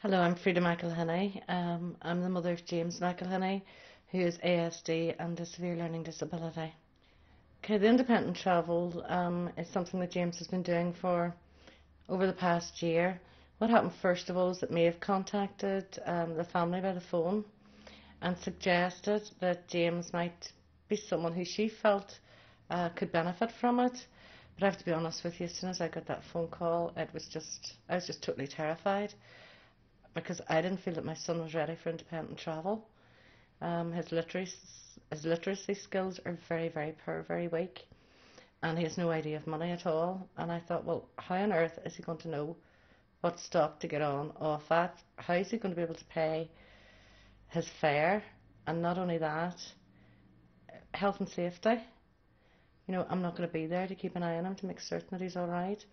Hello, I'm Frida McElhinney. I'm the mother of James McElhinney, who is ASD and a severe learning disability. Okay, the independent travel is something that James has been doing for over the past year. What happened first of all is that Maeve contacted the family by the phone and suggested that James might be someone who she felt could benefit from it. But I have to be honest with you, as soon as I got that phone call, I was just totally terrified because I didn't feel that my son was ready for independent travel. His literacy skills are very, very poor, very weak, and he has no idea of money at all. And I thought, well, how on earth is he going to know what stock to get on off at? How is he going to be able to pay his fare? And not only that, health and safety. I'm not going to be there to keep an eye on him to make certain that he's all right.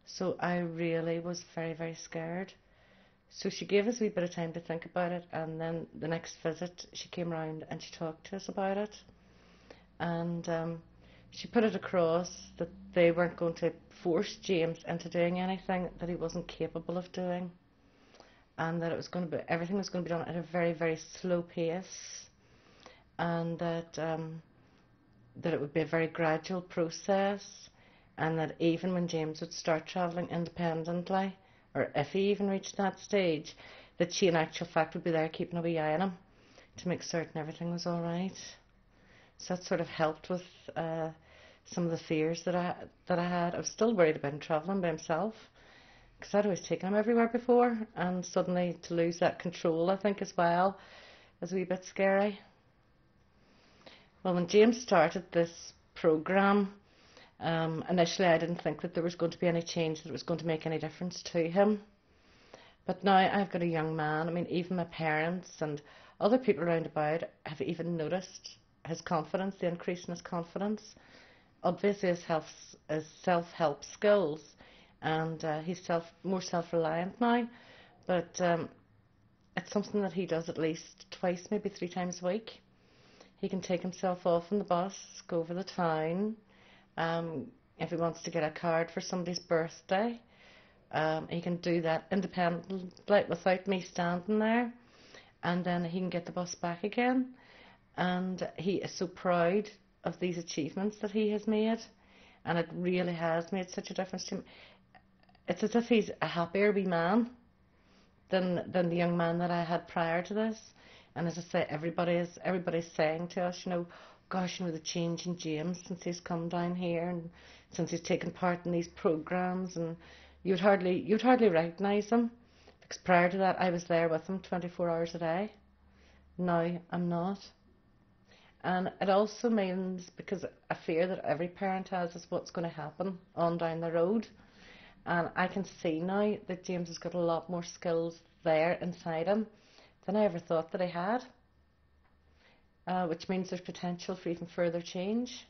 So I really was very, very scared. So she gave us a wee bit of time to think about it, and then the next visit she came round and she talked to us about it. And she put it across that they weren't going to force James into doing anything that he wasn't capable of doing, and that everything was going to be done at a very, very slow pace, and that it would be a very gradual process, and that even when James would start travelling independently, or if he even reached that stage, that she in actual fact would be there keeping a wee eye on him to make certain everything was all right. So that sort of helped with some of the fears that I had. I was still worried about him travelling by himself because I'd always taken him everywhere before, and suddenly to lose that control, I think, as well, is a wee bit scary. Well, when James started this programme, initially I didn't think that there was going to be any change, that it was going to make any difference to him. But now I've got a young man. I mean, even my parents and other people around about have even noticed his confidence, the increase in his confidence. Obviously, his self-help skills, and he's more self-reliant now. But it's something that he does at least twice, maybe 3 times a week. He can take himself off on the bus, go over the town. If he wants to get a card for somebody's birthday, he can do that independently without me standing there, and then he can get the bus back again. And he is so proud of these achievements that he has made, and it really has made such a difference to him. It's as if he's a happier wee man than the young man that I had prior to this. And as I say, everybody's saying to us, gosh, the change in James since he's come down here and since he's taken part in these programs, and you'd hardly recognise him, because prior to that I was there with him 24 hours a day. Now I'm not. And it also means, because a fear that every parent has, is what's going to happen on down the road. And I can see now that James has got a lot more skills there inside him than I ever thought that he had, which means there's potential for even further change.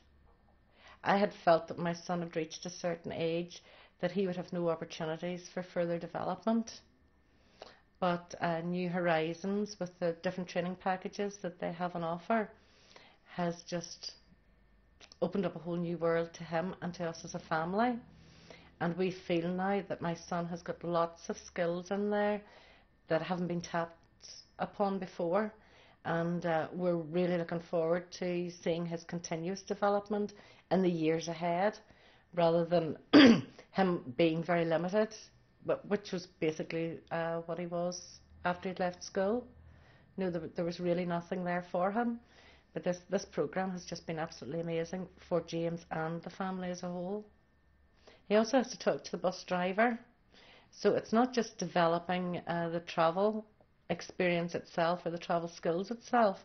I had felt that my son had reached a certain age that he would have no opportunities for further development. But New Horizons, with the different training packages that they have on offer, has just opened up a whole new world to him and to us as a family. And we feel now that my son has got lots of skills in there that haven't been tapped upon before. And we're really looking forward to seeing his continuous development in the years ahead, rather than him being very limited, which was basically what he was after he'd left school. There was really nothing there for him. But this programme has just been absolutely amazing for James and the family as a whole. He also has to talk to the bus driver. So it's not just developing the travel experience itself or the travel skills itself.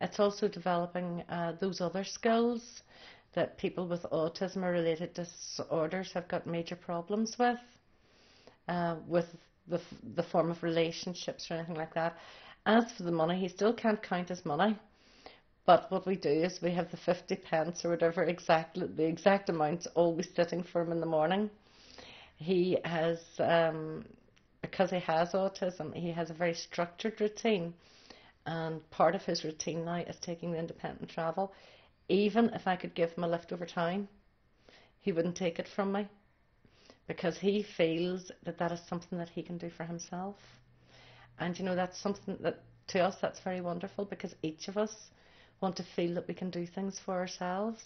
It's also developing those other skills that people with autism or related disorders have got major problems with the form of relationships or anything like that. As for the money, he still can't count his money. But what we do is we have the 50 pence or whatever the exact amount always sitting for him in the morning. He has, because he has autism, he has a very structured routine. And part of his routine now is taking the independent travel. Even if I could give him a lift over town, he wouldn't take it from me, because he feels that that is something that he can do for himself. And you know, that's something that to us that's very wonderful, because each of us want to feel that we can do things for ourselves.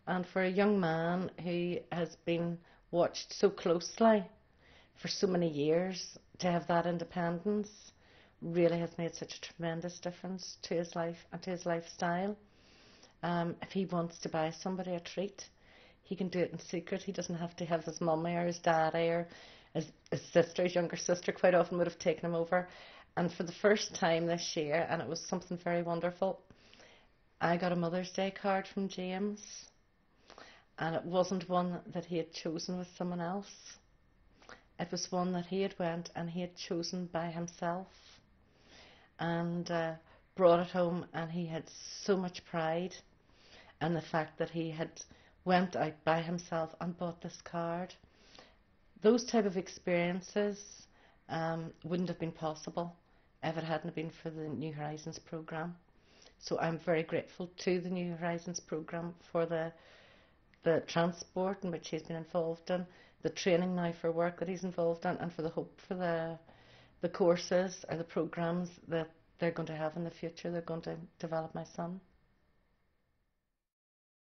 And for a young man who has been watched so closely for so many years, to have that independence really has made such a tremendous difference to his life and to his lifestyle. If he wants to buy somebody a treat, he can do it in secret. He doesn't have to have his mummy or his daddy or his sister, his younger sister, quite often would have taken him over. And for the first time this year, and it was something very wonderful, I got a Mother's Day card from James, and it wasn't one that he had chosen with someone else. It was one that he had went and he had chosen by himself, and brought it home, and he had so much pride in the fact that he had went out by himself and bought this card. Those type of experiences wouldn't have been possible if it hadn't been for the New Horizons programme. So I'm very grateful to the New Horizons programme for the transport in which he's been involved in, the training now for work that he's involved in, and for the hope for the courses or the programmes that they're going to have in the future. They're going to develop my son.